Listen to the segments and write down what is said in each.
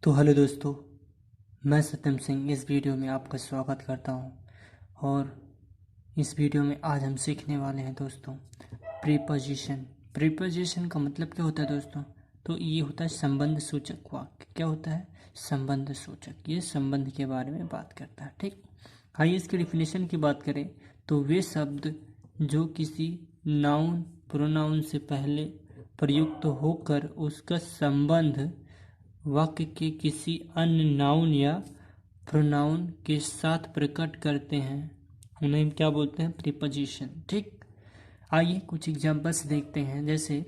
तो हेलो दोस्तों, मैं सत्यम सिंह इस वीडियो में आपका स्वागत करता हूं। और इस वीडियो में आज हम सीखने वाले हैं दोस्तों प्रीपोजिशन। प्रीपोजिशन का मतलब क्या होता है दोस्तों? तो ये होता है संबंध सूचक वाक्य। क्या होता है? संबंध सूचक। ये संबंध के बारे में बात करता है। ठीक, आइए इसकी डिफिनेशन की बात करें तो वे शब्द जो किसी नाउन प्रोनाउन से पहले प्रयुक्त होकर उसका संबंध वाक्य के किसी अन्य नाउन या प्रोनाउन के साथ प्रकट करते हैं उन्हें हम क्या बोलते हैं? प्रीपोजिशन। ठीक, आइए कुछ एग्जांपल्स देखते हैं। जैसे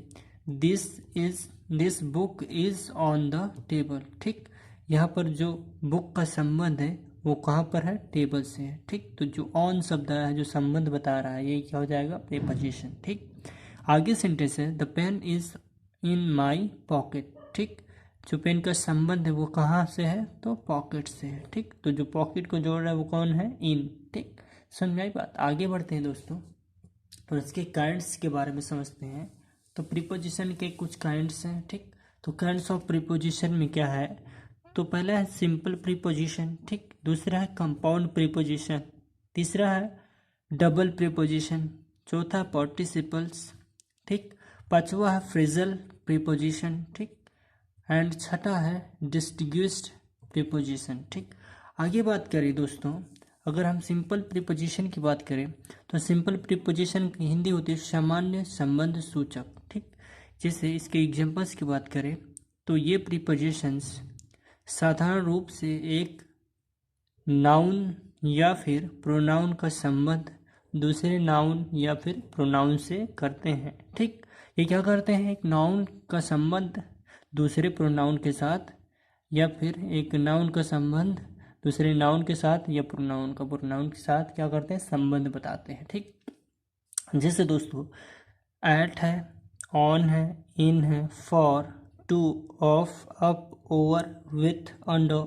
this book is on the table. ठीक, यहाँ पर जो बुक का संबंध है वो कहाँ पर है? टेबल से है। ठीक, तो जो ऑन शब्द है जो संबंध बता रहा है ये क्या हो जाएगा? प्रीपोजिशन। ठीक, आगे सेंटेंस है the pen is in my pocket. ठीक, जो पेन का संबंध है वो कहाँ से है? तो पॉकेट से है। ठीक, तो जो पॉकेट को जोड़ रहा है वो कौन है? इन। ठीक, समझ आई बात? आगे बढ़ते हैं दोस्तों और इसके काइंड्स के बारे में समझते हैं। तो प्रीपोजिशन के कुछ काइंड्स हैं। ठीक, तो काइंड्स ऑफ प्रीपोजिशन में क्या है? तो पहला है सिंपल प्रीपोजिशन। ठीक, दूसरा है कंपाउंड प्रीपोजिशन, तीसरा है डबल प्रीपोजिशन, चौथा पार्टिसिपल्स। ठीक, पांचवा है फ्रेजल प्रीपोजिशन। ठीक, एंड छठा है डिस्टिंग्विश्ड प्रीपोजिशन। ठीक, आगे बात करें दोस्तों, अगर हम सिंपल प्रीपोजिशन की बात करें तो सिंपल प्रीपोजिशन की हिंदी होती है सामान्य संबंध सूचक। ठीक, जैसे इसके एग्जांपल्स की बात करें तो ये प्रीपोजिशंस साधारण रूप से एक नाउन या फिर प्रोनाउन का संबंध दूसरे नाउन या फिर प्रोनाउन से करते हैं। ठीक, ये क्या करते हैं? एक नाउन का संबंध दूसरे प्रोनाउन के साथ या फिर एक नाउन का संबंध दूसरे नाउन के साथ या प्रोनाउन का प्रोनाउन के साथ क्या करते हैं? संबंध बताते हैं। ठीक, जैसे दोस्तों एट है, ऑन है, इन है, for, to, of, up, over, with, under,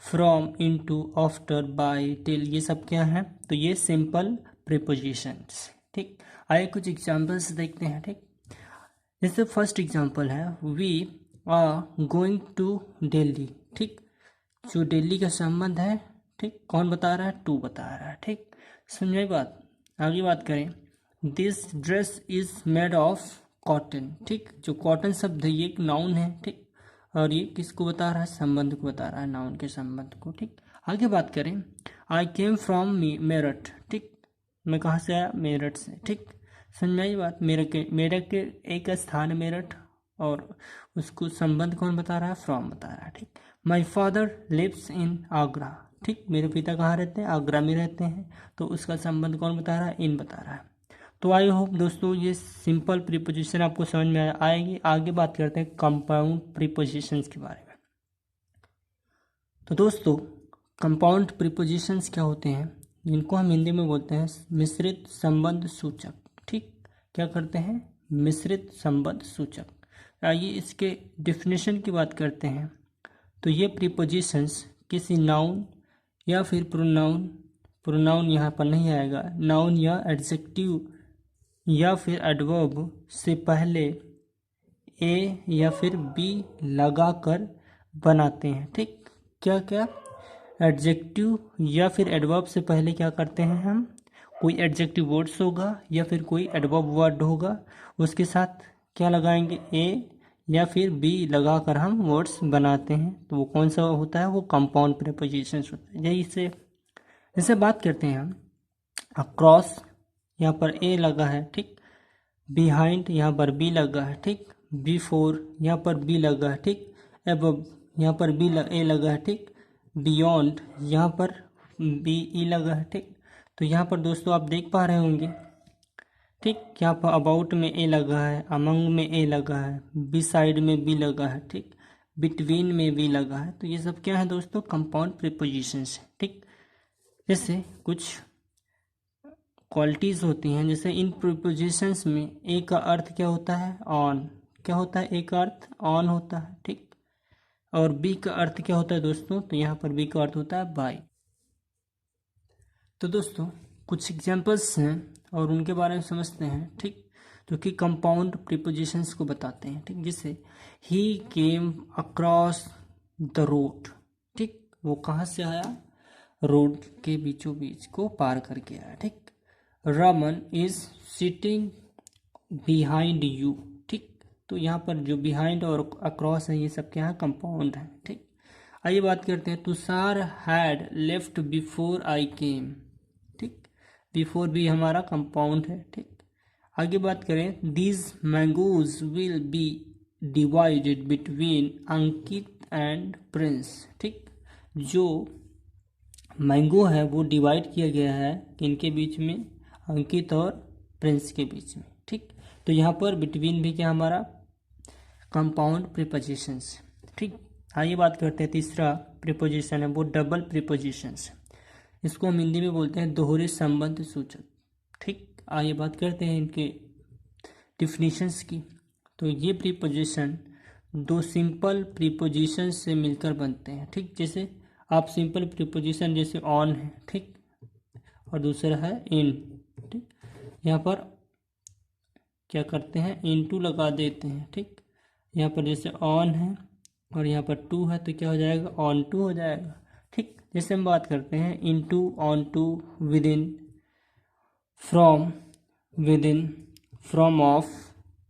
from, into, after, by, till, ये सब क्या है? तो ये सिंपल प्रीपोजिशंस। ठीक, आइए कुछ एग्जांपल्स देखते हैं। ठीक, जैसे फर्स्ट एग्जांपल है we are going to Delhi. ठीक, जो दिल्ली का संबंध है, ठीक, कौन बता रहा है? टू बता रहा है। ठीक, समझाई बात? आगे बात करें this dress is made of cotton. ठीक, जो कॉटन शब्द है ये एक नाउन है। ठीक, और ये किसको बता रहा है? संबंध को बता रहा है, नाउन के संबंध को। ठीक, आगे बात करें आई केम फ्रॉम मेरठ। ठीक, मैं कहाँ से आया? मेरठ से। ठीक, समझ आई बात? मेरठ के एक स्थान है मेरठ और उसको संबंध कौन बता रहा है? फ्रॉम बता रहा है। ठीक, my father lives in Agra. ठीक, मेरे पिता कहाँ रहते हैं? आगरा में रहते हैं, तो उसका संबंध कौन बता रहा है? इन बता रहा है। तो आई होप दोस्तों ये सिंपल प्रीपोजिशन आपको समझ में आएगी। आगे बात करते हैं कंपाउंड प्रीपोजिशंस के बारे में। तो दोस्तों कंपाउंड प्रीपोजिशंस क्या होते हैं? जिनको हम हिंदी में बोलते हैं मिश्रित संबंध सूचक। ठीक, क्या करते हैं? मिश्रित संबंध सूचक। आइए इसके डिफिनेशन की बात करते हैं। तो ये प्रीपोजिशंस किसी नाउन या फिर प्रोनाउन यहाँ पर नहीं आएगा, नाउन या एडजेक्टिव या फिर एडवर्ब से पहले ए या फिर बी लगाकर बनाते हैं। ठीक, क्या क्या? एडजेक्टिव या फिर एडवर्ब से पहले क्या करते हैं हम? कोई एडजेक्टिव वर्ड्स होगा या फिर कोई एडवर्ब वर्ड होगा, उसके साथ क्या लगाएंगे? ए या फिर बी लगाकर हम वर्ड्स बनाते हैं। तो वो कौन सा होता है? वो कंपाउंड प्रीपोजिशंस होता है। यही से जैसे बात करते हैं हम अक्रॉस, यहाँ पर ए लगा है। ठीक, बिहाइंड यहाँ पर बी लगा है। ठीक, बिफोर यहाँ पर बी लगा है। ठीक, एबव यहाँ पर ए लगा है। ठीक, बियॉन्ड यहाँ पर बी ई लगा है। ठीक, तो यहाँ पर दोस्तों आप देख पा रहे होंगे। ठीक, यहाँ पर अबाउट में ए लगा है, अमंग में ए लगा है, बिसाइड में बी लगा है। ठीक, बिटवीन में बी लगा है। तो ये सब क्या है दोस्तों? कंपाउंड प्रीपोजिशंस है। ठीक, जैसे कुछ क्वालिटीज़ होती हैं, जैसे इन प्रीपोजिशंस में ए का अर्थ क्या होता है? ऑन। क्या होता है? ए का अर्थ ऑन होता है। ठीक, और बी का अर्थ क्या होता है दोस्तों? तो यहाँ पर बी का अर्थ होता है बाय। तो दोस्तों कुछ एग्जांपल्स हैं और उनके बारे में समझते हैं। ठीक, जो कि कंपाउंड प्रीपोजिशंस को बताते हैं। ठीक, जैसे ही केम अक्रॉस द रोड। ठीक, वो कहाँ से आया, रोड के बीचों बीच को पार करके आया। ठीक, Raman is sitting behind you. ठीक, तो यहाँ पर जो बिहाइंड और अक्रॉस है ये सब क्या है, कंपाउंड है। ठीक, आइए बात करते हैं, Tushar had left before I came. ठीक, बिफोर भी हमारा कंपाउंड है। ठीक, आगे बात करें, these mangoes will be divided between Ankit and Prince. ठीक, जो मैंगो है वो डिवाइड किया गया है किनके बीच में, अंकित और प्रिंस के बीच में। ठीक, तो यहाँ पर बिटवीन भी क्या हमारा कंपाउंड प्रीपोजिशंस। ठीक, आइए बात करते हैं, तीसरा प्रीपोजिशन है वो डबल प्रीपोजिशंस। इसको हम हिंदी में बोलते हैं दोहरे संबंध सूचक। ठीक, आइए बात करते हैं इनके डिफिनीशंस की। तो ये प्रीपोजिशन दो सिंपल प्रीपोजिशन से मिलकर बनते हैं। ठीक, जैसे आप सिंपल प्रीपोजिशन जैसे ऑन है, ठीक, और दूसरा है इन। ठीक, यहाँ पर क्या करते हैं, इनटू लगा देते हैं। ठीक, यहाँ पर जैसे ऑन है और यहाँ पर टू है तो क्या हो जाएगा, ऑन टू हो जाएगा। ठीक, जैसे हम बात करते हैं into, on to, with in, from, with in, from of,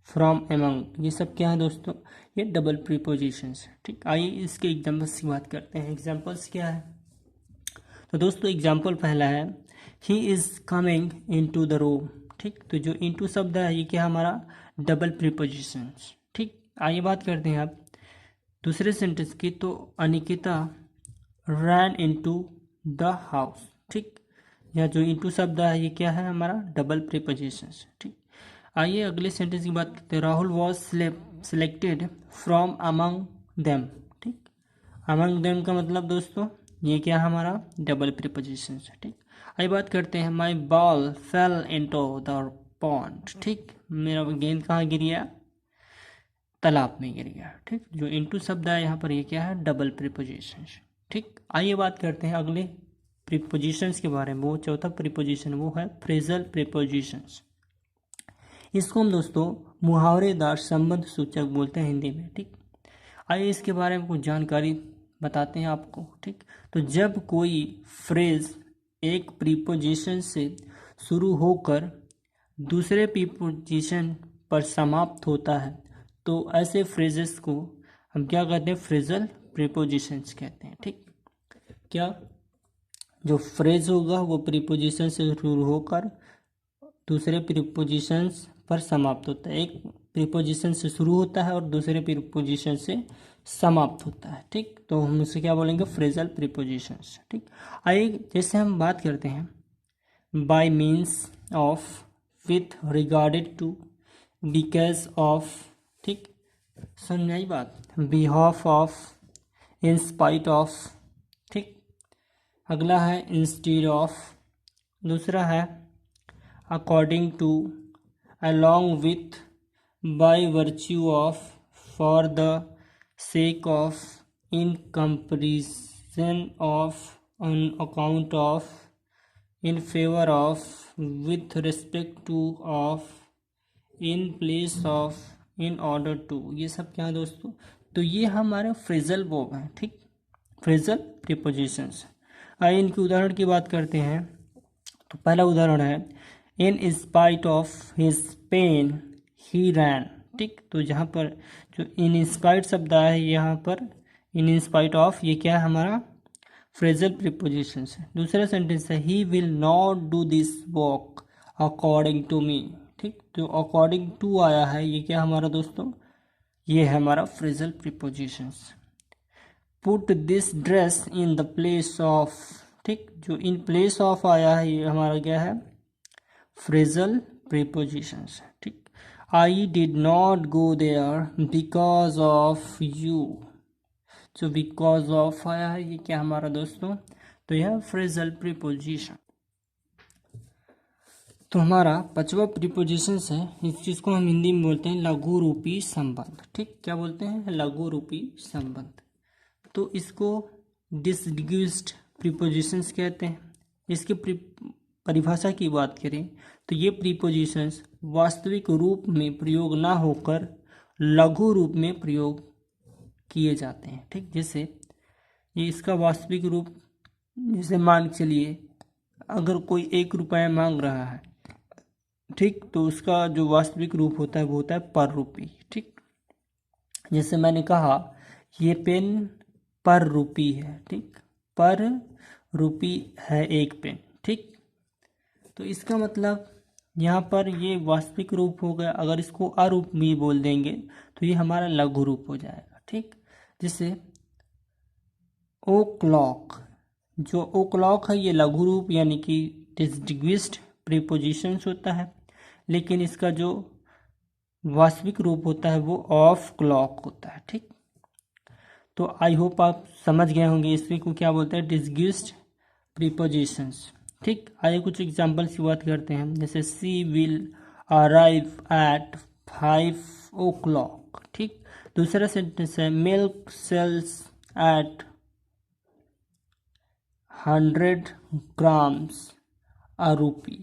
from among, ये सब क्या है दोस्तों, ये डबल प्रीपोजिशंस है। ठीक, आइए इसके एग्जाम्पल्स की बात करते हैं। एग्जाम्पल्स क्या है, तो दोस्तों एग्जाम्पल पहला है, he is coming into the room. ठीक, तो जो इनटू शब्द है ये क्या हमारा डबल प्रीपोजिशंस। ठीक, आइए बात करते हैं आप दूसरे सेंटेंस की, तो अनिकिता रैन इनटू द हाउस। ठीक, यह जो इनटू शब्द है ये क्या है हमारा डबल प्रीपोजिशंस। ठीक, आइए अगले सेंटेंस की बात करते हैं, Rahul was selected from among them. ठीक, अमंग देम का मतलब दोस्तों ये क्या है हमारा डबल प्रीपोजिशंस है। ठीक, आइए बात करते हैं, my ball fell into the pond. ठीक, मेरा गेंद कहाँ गिर गया, तालाब में गिर गया। ठीक, जो इनटू शब्द है यहाँ पर ये क्या है डबल प्रीपोजिशंस। ठीक, आइए बात करते हैं अगले प्रीपोजिशंस के बारे में। वो चौथा प्रीपोजिशन वो है फ्रेजल प्रीपोजिशंस। इसको हम दोस्तों मुहावरेदार संबंध सूचक बोलते हैं हिंदी में। ठीक, आइए इसके बारे में कुछ जानकारी बताते हैं आपको। ठीक, तो जब कोई फ्रेज एक प्रीपोजिशन से शुरू होकर दूसरे प्रीपोजिशन पर समाप्त होता है तो ऐसे फ्रेजेस को हम क्या कहते हैं, फ्रेजल प्रीपोजिशंस कहते हैं। ठीक, क्या जो फ्रेज होगा वो प्रीपोजिशन से शुरू होकर दूसरे प्रीपोजिशंस पर समाप्त होता है। एक प्रीपोजिशन से शुरू होता है और दूसरे प्रीपोजिशन से समाप्त होता है। ठीक, तो हम उसे क्या बोलेंगे, फ्रेजल प्रीपोजिशंस। ठीक, आइए जैसे हम बात करते हैं by means of, with regarded to, because of. ठीक, समझ आई बात, behalf of, in spite of. ठीक, अगला है इंस्टीड ऑफ, दूसरा है according to, along with, by virtue of, for the sake of, in comparison of, on account of, in favor of, with respect to, of, in place of, in order to, ये सब क्या है दोस्तों, तो ये हमारे फ्रेजल वर्ब हैं। ठीक, फ्रेजल प्रीपोजिशंस। आइए इनके उदाहरण की बात करते हैं। तो पहला उदाहरण है, in spite of his pain he ran. ठीक, तो जहाँ पर जो इन स्पाइट शब्द आया है यहाँ पर इन स्पाइट ऑफ, ये क्या है हमारा फ्रेजल प्रीपोजिशन है। दूसरा सेंटेंस है, he will not do this work according to me. ठीक, तो अकॉर्डिंग टू आया है ये क्या हमारा दोस्तों, ये है हमारा phrasal preposition. Put this dress in the place of. ठीक, जो इन प्लेस ऑफ आया है ये हमारा क्या है फ्रेजल प्रीपोजिशंस। ठीक, I did not go there because of you. जो बिकॉज ऑफ आया है ये क्या हमारा दोस्तों, तो यह फ्रेजल प्रीपोजिशन। तो हमारा पांचवा प्रीपोजिशन है, इस चीज़ को हम हिंदी में बोलते हैं लघु रूपी संबंध। ठीक, क्या बोलते हैं, लघु रूपी संबंध। तो इसको डिसटिंग्विश्ड प्रीपोजिशंस कहते हैं। इसके परिभाषा की बात करें तो ये प्रीपोजिशंस वास्तविक रूप में प्रयोग ना होकर लघु रूप में प्रयोग किए जाते हैं। ठीक, जैसे ये इसका वास्तविक रूप, जैसे मान के चलिए अगर कोई 1 रुपया मांग रहा है, ठीक, तो उसका जो वास्तविक रूप होता है वो होता है पर रुपी। ठीक, जैसे मैंने कहा ये पेन पर रुपी है। ठीक, पर रुपी है एक पेन। ठीक, तो इसका मतलब यहाँ पर ये वास्तविक रूप हो गया। अगर इसको अरूप भी बोल देंगे तो ये हमारा लघु रूप हो जाएगा। ठीक, जैसे ओ क्लॉक, जो ओ क्लॉक है ये लघु रूप यानी कि डिस्टिंग्विश्ड प्रीपोजिशंस होता है, लेकिन इसका जो वास्तविक रूप होता है वो ऑफ क्लॉक होता है। ठीक, तो आई होप आप समझ गए होंगे इसमें को क्या बोलते हैं, डिस्टिंग्विश्ड प्रीपोजिशंस। ठीक, आइए कुछ एग्जाम्पल्स की बात करते हैं। जैसे सी विल अराइव एट 5 o'clock। ठीक, दूसरा सेंटेंस है मिल्क सेल्स एट 100 grams अ रूपी।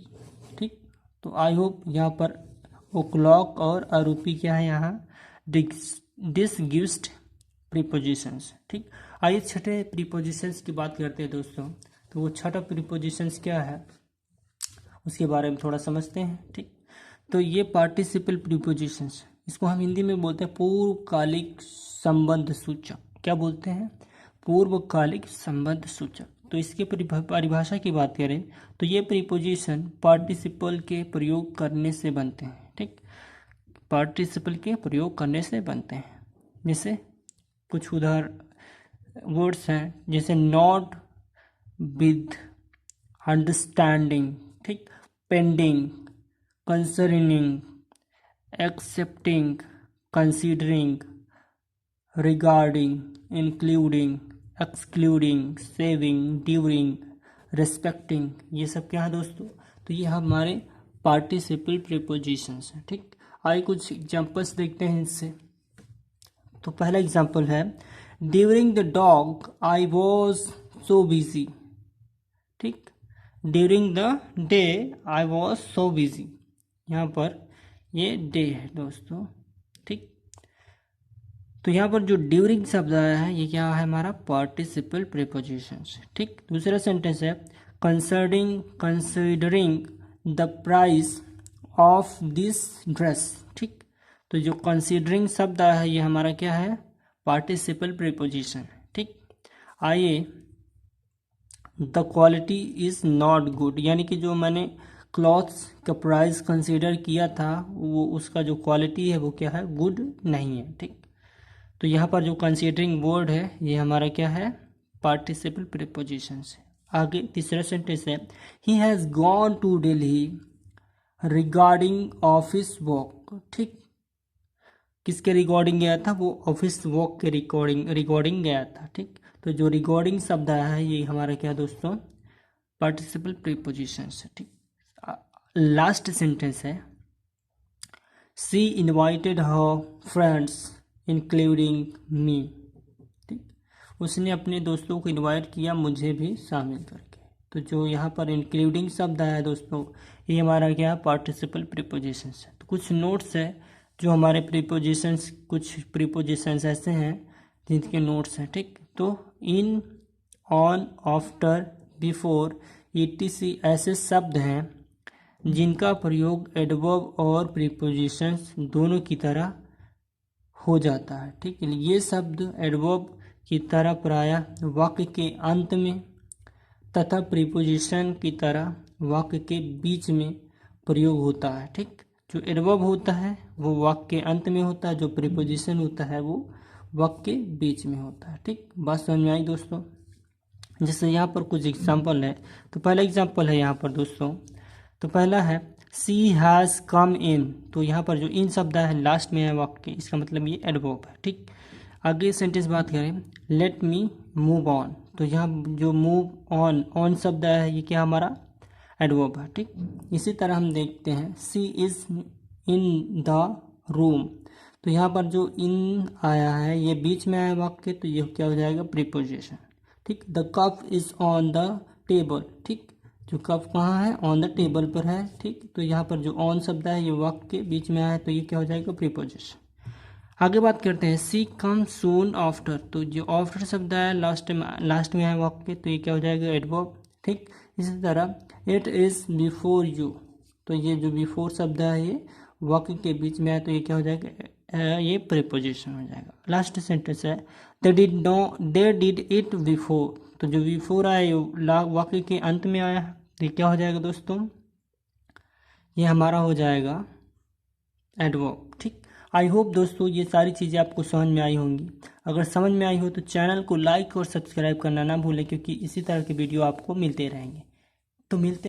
ठीक, तो आई होप यहाँ पर ओ क्लॉक और अ रूपी क्या है, यहाँ डिस्टिंग्विश्ड प्रीपोजिशंस। ठीक, आइए छठे प्रीपोजिशंस की बात करते हैं दोस्तों। तो वो छठा प्रीपोजिशंस क्या है उसके बारे में थोड़ा समझते हैं। ठीक, तो ये पार्टिसिपल प्रीपोजिशंस, इसको हम हिंदी में बोलते हैं पूर्वकालिक संबंध सूचक। क्या बोलते हैं, पूर्वकालिक संबंध सूचक। तो इसके परिभाषा की बात करें तो ये प्रीपोजिशन पार्टिसिपल के प्रयोग करने से बनते हैं। ठीक, पार्टिसिपल के प्रयोग करने से बनते हैं। जैसे कुछ उदाहरण वर्ड्स हैं, जैसे नॉट विद अंडरस्टैंडिंग, ठीक, pending, concerning, accepting, considering, regarding, including, excluding, saving, during, respecting, ये सब क्या है दोस्तों, तो ये हमारे पार्टिसिपल प्रीपोजिशंस हैं। ठीक, आइए कुछ एग्जांपल्स देखते हैं इससे। तो पहला एग्जांपल है during the dog I was so busy. ठीक, during the day I was so busy, यहाँ पर ये डे है दोस्तों। ठीक, तो यहाँ पर जो ड्यूरिंग शब्द आया है ये क्या है, हमारा पार्टिसिपल प्रीपोजिशन। ठीक, दूसरा सेंटेंस है considering the price of this dress. ठीक, तो जो कंसिडरिंग शब्द आया है ये हमारा क्या है, पार्टिसिपल प्रीपोजिशन। ठीक, आइए the quality is not good, यानी कि जो मैंने क्लॉथ्स का प्राइस कंसीडर किया था वो उसका जो क्वालिटी है वो क्या है, गुड नहीं है। ठीक, तो यहाँ पर जो कंसीडरिंग वर्ड है ये हमारा क्या है, पार्टिसिपल प्रीपोजिशन से। आगे तीसरा सेंटेंस है he has gone to Delhi regarding office work. ठीक, किसके रिगार्डिंग गया था, वो ऑफिस वर्क के रिगार्डिंग गया था। ठीक, तो जो रिगार्डिंग शब्द आया है ये हमारा क्या दोस्तों, पार्टिसिपल प्रीपोजिशन है। ठीक, लास्ट सेंटेंस है she invited her friends including me. ठीक, उसने अपने दोस्तों को इनवाइट किया, मुझे भी शामिल करके। तो जो यहाँ पर इंक्लूडिंग शब्द आया दोस्तों ये हमारा क्या, पार्टिसिपल प्रीपोजिशंस है। तो कुछ नोट्स है जो हमारे प्रीपोजिशंस, कुछ प्रीपोजिशंस ऐसे हैं जिनके नोट्स हैं। ठीक, तो इन, ऑन, आफ्टर, बिफोर, etc ऐसे शब्द हैं जिनका प्रयोग एडवर्ब और प्रीपोजिशंस दोनों की तरह हो जाता है। ठीक, ये शब्द एडवर्ब की तरह प्रायः वाक्य के अंत में तथा प्रीपोजिशन की तरह वाक्य के बीच में प्रयोग होता है। ठीक, जो एडवर्ब होता है वो वाक्य के अंत में होता है, जो प्रीपोजिशन होता है वो वाक्य के बीच में होता है। ठीक, बात समझ में आई दोस्तों। जैसे यहाँ पर कुछ एग्जाम्पल है, तो पहला एग्जाम्पल है यहाँ पर दोस्तों, तो पहला है सी हैज़ कम इन। तो यहाँ पर जो इन शब्द है लास्ट में है वाक्य, इसका मतलब ये एडवर्ब है। ठीक, आगे सेंटेंस बात करें लेट मी मूव ऑन। तो यहाँ जो मूव ऑन शब्द है ये क्या हमारा एडवर्ब है। ठीक, इसी तरह हम देखते हैं सी इज़ इन द रूम। तो यहाँ पर जो इन आया है ये बीच में आया वाक्य, तो ये क्या हो जाएगा, प्रीपोजिशन। ठीक, the cup is on the table. ठीक, जो कप कहाँ है, ऑन द टेबल पर है। ठीक, तो यहाँ पर जो ऑन शब्द है ये वाक्य के बीच में आया है, तो ये क्या हो जाएगा, प्रीपोजिशन। आगे बात करते हैं सी कम सून आफ्टर। तो जो आफ्टर शब्द है लास्ट में है वाक्य, तो ये क्या हो जाएगा एडवर्ब। ठीक, इसी तरह इट इज़ बिफोर यू, तो ये जो बिफोर शब्द है ये वाक्य के बीच में है, तो ये क्या हो जाएगा ये प्रीपोजिशन हो जाएगा। लास्ट सेंटेंस है दे डिड इट बिफोर, तो जो बिफोर आया ये वाक्य के अंत में आया है, तो ये क्या हो जाएगा दोस्तों, ये हमारा हो जाएगा एडवर्ब। ठीक, आई होप दोस्तों ये सारी चीज़ें आपको समझ में आई होंगी। अगर समझ में आई हो तो चैनल को लाइक और सब्सक्राइब करना ना भूलें, क्योंकि इसी तरह के वीडियो आपको मिलते रहेंगे। तो मिलते